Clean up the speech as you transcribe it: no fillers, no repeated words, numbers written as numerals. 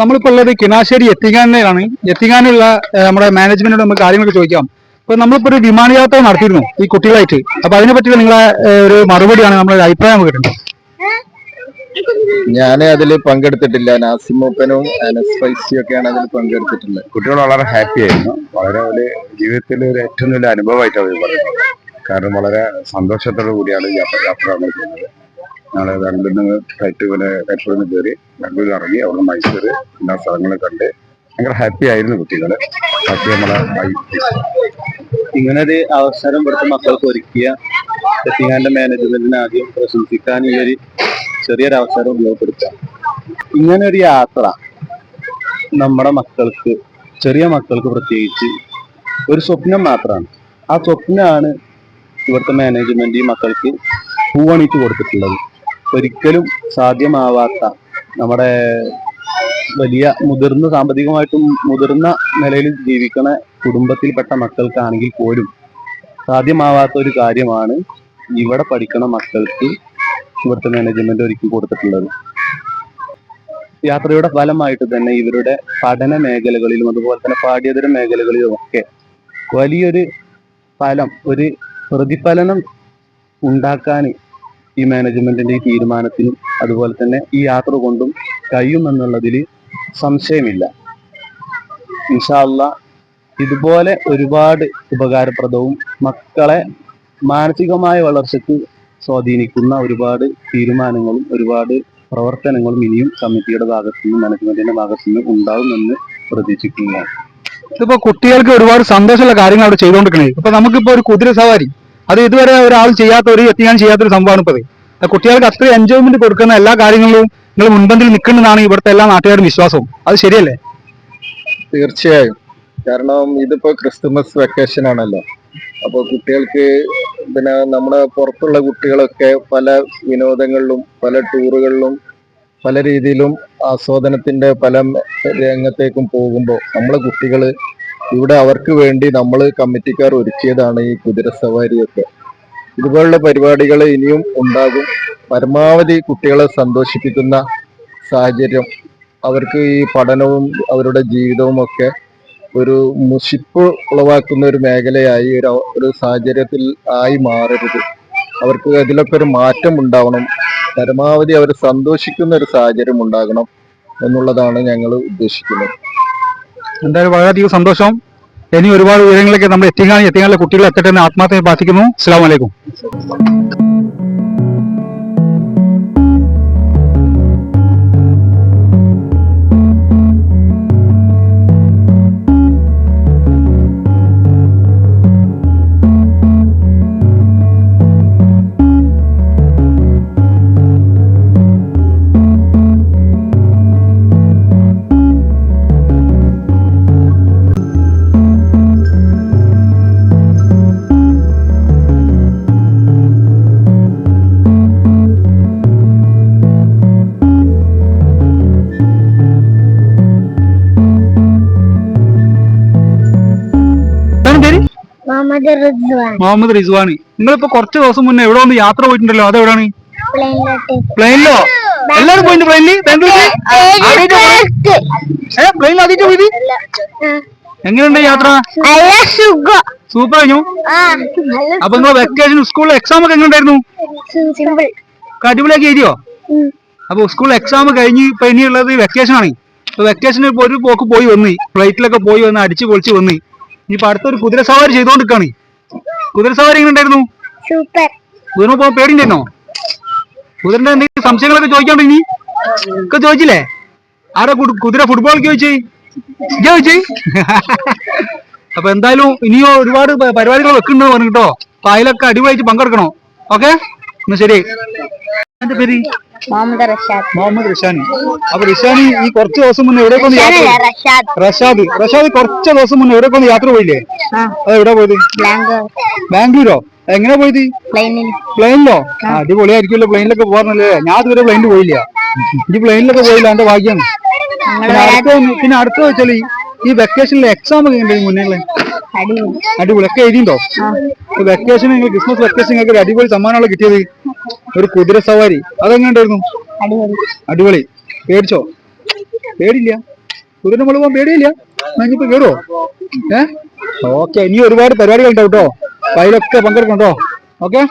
നമ്മളിപ്പോൾ ഉള്ളത് കിണാശ്ശേരി എത്തിങ്ങാനിലാണ്. എത്തിങ്ങാനുള്ള നമ്മുടെ മാനേജ്മെന്റിനോട് നമുക്ക് കാര്യങ്ങളൊക്കെ ചോദിക്കാം. ഇപ്പൊ നമ്മളിപ്പോ ഒരു വിമാനയാത്ര നടത്തിയിരുന്നു ഈ കുട്ടികളായിട്ട്. അപ്പൊ അതിനെ പറ്റിയുള്ള നിങ്ങളെ ഒരു മറുപടിയാണ്, നമ്മുടെ അഭിപ്രായം കിട്ടുന്നത്. ഞാൻ അതിൽ പങ്കെടുത്തിട്ടില്ല. നാസിമൂപ്പനും അനസ്പൈസിയും ഒക്കെയാണ് അതിൽ പങ്കെടുത്തിട്ടുള്ളത്. കുട്ടികൾ വളരെ ഹാപ്പി ആയിരുന്നു. വളരെ ഒരു ജീവിതത്തിൽ ഒരു ഏറ്റവും വലിയ അനുഭവമായിട്ട് അവർ പറയുന്നത്. കാരണം വളരെ സന്തോഷത്തോടു കൂടിയാണ് യാത്ര നമ്മൾ ചെയ്യുന്നത്. ഞങ്ങൾ ബാംഗ്ലൂരിൽ ഫ്ലൈറ്റ് കാശ്മീരിൽ നിന്ന് കയറി ബാംഗ്ലൂരിൽ ഇറങ്ങി അവിടെ മൈസൂർ എല്ലാ സ്ഥലങ്ങളും കണ്ട് ഭയങ്കര ഹാപ്പി ആയിരുന്നു കുട്ടികൾ. ഹാപ്പി നമ്മളെ ഇങ്ങനൊരു അവസരം ഇവിടുത്തെ മക്കൾക്ക് ഒരുക്കിയ എത്തിങ്ങാന്റെ മാനേജ്മെന്റിനെ ആദ്യം പ്രശംസിക്കാൻ ഈ ഒരു ചെറിയൊരു അവസരം ഉപയോഗപ്പെടുത്തുക. ഇങ്ങനെ ഒരു യാത്ര നമ്മുടെ മക്കൾക്ക്, ചെറിയ മക്കൾക്ക് പ്രത്യേകിച്ച് ഒരു സ്വപ്നം മാത്രമാണ്. ആ സ്വപ്നമാണ് ഇവിടുത്തെ മാനേജ്മെന്റ് ഈ മക്കൾക്ക് പൂവണിച്ച് കൊടുത്തിട്ടുള്ളത്. ഒരിക്കലും സാധ്യമാവാത്ത, നമ്മുടെ വലിയ മുതിർന്ന സാമ്പത്തികമായിട്ടും മുതിർന്ന നിലയിൽ ജീവിക്കുന്ന കുടുംബത്തിൽപ്പെട്ട മക്കൾക്കാണെങ്കിൽ പോലും സാധ്യമാവാത്ത ഒരു കാര്യമാണ് ഇവിടെ പഠിക്കുന്ന മക്കൾക്ക് ഇവിടുത്തെ മാനേജ്മെന്റ് ഒരുക്കി കൊടുത്തിട്ടുള്ളത്. യാത്രയുടെ ഫലമായിട്ട് തന്നെ ഇവരുടെ പഠന മേഖലകളിലും അതുപോലെ തന്നെ പാഠ്യേതര മേഖലകളിലും ഒക്കെ വലിയൊരു ഫലം, ഒരു പ്രതിഫലനം ഉണ്ടാക്കാൻ ഈ മാനേജ്മെന്റിന്റെ ഈ തീരുമാനത്തിനും അതുപോലെ തന്നെ ഈ യാത്ര കൊണ്ടും കഴിയുമെന്നുള്ളതിൽ സംശയമില്ല. ഇൻഷാ അല്ലാഹ് ഇതുപോലെ ഒരുപാട് ഉപകാരപ്രദവും മക്കളെ മാനസികമായ വളർച്ചയ്ക്ക് സ്വാധീനിക്കുന്ന ഒരുപാട് തീരുമാനങ്ങളും ഒരുപാട് പ്രവർത്തനങ്ങളും ഇനിയും കമ്മിറ്റിയുടെ ഭാഗത്തു നിന്നും മാനേജ്മെന്റിന്റെ ഭാഗത്തു നിന്നും ഉണ്ടാവുമെന്ന് പ്രതീക്ഷിക്കുകയാണ്. ഇതിപ്പോ കുട്ടികൾക്ക് ഒരുപാട് സന്തോഷമുള്ള കാര്യങ്ങൾ അവിടെ ചെയ്തുകൊണ്ടിരിക്കണേ. ഇപ്പൊ നമുക്കിപ്പോ ഒരു കുതിര സവാരി, അത് ഇതുവരെ ഒരാൾ ചെയ്യാത്ത, ഒരു എത്തിക്കാൻ ചെയ്യാത്തൊരു സംഭവമാണ് ഇപ്പത്. കുട്ടികൾക്ക് അത്ര എൻജോയ്മെന്റ് കൊടുക്കുന്ന എല്ലാ കാര്യങ്ങളിലും നിങ്ങൾ മുൻപന്തിൽ നിൽക്കുന്നതാണ് ഇവിടുത്തെ എല്ലാ നാട്ടുകാരും വിശ്വാസവും. അത് ശരിയല്ലേ? തീർച്ചയായും. കാരണം ഇതിപ്പോ ക്രിസ്തുമസ് വെക്കേഷൻ ആണല്ലോ. അപ്പോൾ കുട്ടികൾക്ക് പിന്നെ നമ്മുടെ പുറത്തുള്ള കുട്ടികളൊക്കെ പല വിനോദങ്ങളിലും പല ടൂറുകളിലും പല രീതിയിലും ആസ്വാദനത്തിന്റെ പല രംഗത്തേക്കും പോകുമ്പോൾ നമ്മളെ കുട്ടികൾ ഇവിടെ അവർക്ക് വേണ്ടി നമ്മൾ കമ്മിറ്റിക്കാർ ഒരുക്കിയതാണ് ഈ കുതിര സവാരിയൊക്കെ. ഇതുപോലുള്ള പരിപാടികൾ ഇനിയും ഉണ്ടാകും. പരമാവധി കുട്ടികളെ സന്തോഷിപ്പിക്കുന്ന സാഹചര്യം, അവർക്ക് ഈ പഠനവും അവരുടെ ജീവിതവും ഒക്കെ ഒരു മുഷിപ്പ് ഉളവാക്കുന്ന ഒരു മേഖലയായി ഒരു സാഹചര്യത്തിൽ ആയി മാറരുത്. അവർക്ക് അതിലൊക്കെ ഒരു മാറ്റം ഉണ്ടാവണം. പരമാവധി അവർ സന്തോഷിക്കുന്ന ഒരു സാഹചര്യം ഉണ്ടാകണം എന്നുള്ളതാണ് ഞങ്ങൾ ഉദ്ദേശിക്കുന്നത്. എന്തായാലും വളരെയധികം സന്തോഷം. ഇനി ഒരുപാട് വിവരങ്ങളൊക്കെ നമ്മൾ എത്തിങ്ങാനിലെ കുട്ടികൾ എത്തട്ടെ എന്ന് ആത്മാർത്ഥമായി പ്രാർത്ഥിക്കുന്നു. അസ്സലാമു അലൈക്കും. മുഹമ്മദ് റിസ്വാനി. നിങ്ങളിപ്പോ കുറച്ച് ദിവസം മുന്നേ എവിടെ ഒന്ന് യാത്ര പോയിട്ടുണ്ടല്ലോ, അതെവിടാണ്? പ്ലെയിനിലോ? എല്ലാരും പോയിട്ട് പ്ലെയിനിൽ? ബാംഗ്ലൂരിൽ പ്ലെയിനിൽ ആദ്യമായിട്ട് പോയത്? എങ്ങനെയുണ്ട് യാത്ര? സൂപ്പർ ആയിരുന്നു. അപ്പൊ നിങ്ങൾ വെക്കേഷൻ സ്കൂളിൽ എക്സാം ഒക്കെ എങ്ങനെ ഉണ്ടായിരുന്നു? അടിപൊളിയാക്കി എഴുതിയോ? അപ്പൊ സ്കൂൾ എക്സാം കഴിഞ്ഞ് ഇപ്പൊ ഇനിയുള്ളത് വെക്കേഷൻ ആണ്. വെക്കേഷന് ഒരു പോക്ക് പോയി വന്ന്, ഫ്ലൈറ്റിലൊക്കെ പോയി വന്ന് അടിച്ചു പൊളിച്ച് വന്ന് ഇനിയിപ്പൊ അടുത്തൊരു കുതിര സവാരി ചെയ്തോണ്ടിരിക്കാണ്. കുതിര സവാരി എങ്ങനെ ഉണ്ടായിരുന്നു? കുതിര പോകാൻ പേടിണ്ടായിരുന്നോ? കുതിരന്റെ എന്തെങ്കിലും സംശയങ്ങളൊക്കെ ചോദിക്കാണ്ട് ഇനി ഒക്കെ ചോദിച്ചില്ലേ? ആരാ കുതിര ഫുട്ബോൾ ചോദിച്ചേ? അപ്പൊ എന്തായാലും ഇനിയോ ഒരുപാട് പരിപാടികൾ വെക്കുന്നുണ്ട് പറഞ്ഞു കേട്ടോ. അപ്പൊ അതിലൊക്കെ അടിപൊളിയായിട്ട് പങ്കെടുക്കണോ? ഓക്കെ, എന്നാ ശരി. എന്റെ പേര് മുഹമ്മദ് റിഷാനി. അപ്പൊ റിഷാനി ഈ കുറച്ച് ദിവസം മുന്നേ എവിടെയൊക്കെ ഒന്ന് യാത്ര? റഷാദ് കുറച്ച് ദിവസം മുന്നേ എവിടെയൊക്കെ ഒന്ന് യാത്ര പോയില്ലേ? അത് എവിടെ പോയത്? ബാംഗ്ലൂരോ? എങ്ങനെ പോയത്? പ്ലെയിനിലോ? അടിപൊളിയായിരിക്കുമല്ലോ പ്ലെയിനിലൊക്കെ പോകാറുണ്ടല്ലേ. ഞാൻ ഇതുവരെ പ്ലെയിനിൽ പോയില്ല. ഈ പ്ലെയിനിലൊക്കെ പോയില്ല, എന്റെ ഭാഗ്യാണ്. പിന്നെ അടുത്ത വെച്ചാല് ഈ വെക്കേഷനിലെ എക്സാം ഒക്കെ ഉണ്ട് മുന്നേ? അടിപൊളി ഒക്കെ എഴുതിണ്ടോ? വെക്കേഷൻ ക്രിസ്മസ് വെക്കേഷൻ നിങ്ങൾക്ക് ഒരു അടിപൊളി സമ്മാനമാണ് കിട്ടിയത്, ഒരു കുതിര സവാരി. അതെങ്ങനെ ഉണ്ടായിരുന്നു? അടിപൊളി. പേടിച്ചോ? പേടിയില്ല, കുതിര നമ്മൾ പോകാൻ പേടിയില്ല. ഇനിയിപ്പോ കയറുമോ? ഓക്കെ, ഇനി ഒരുപാട് പരിപാടികൾ ഉണ്ടാവും കേട്ടോ, അപ്പൊ അതിലൊക്കെ പങ്കെടുക്കണം കേട്ടോ. ഓക്കെ.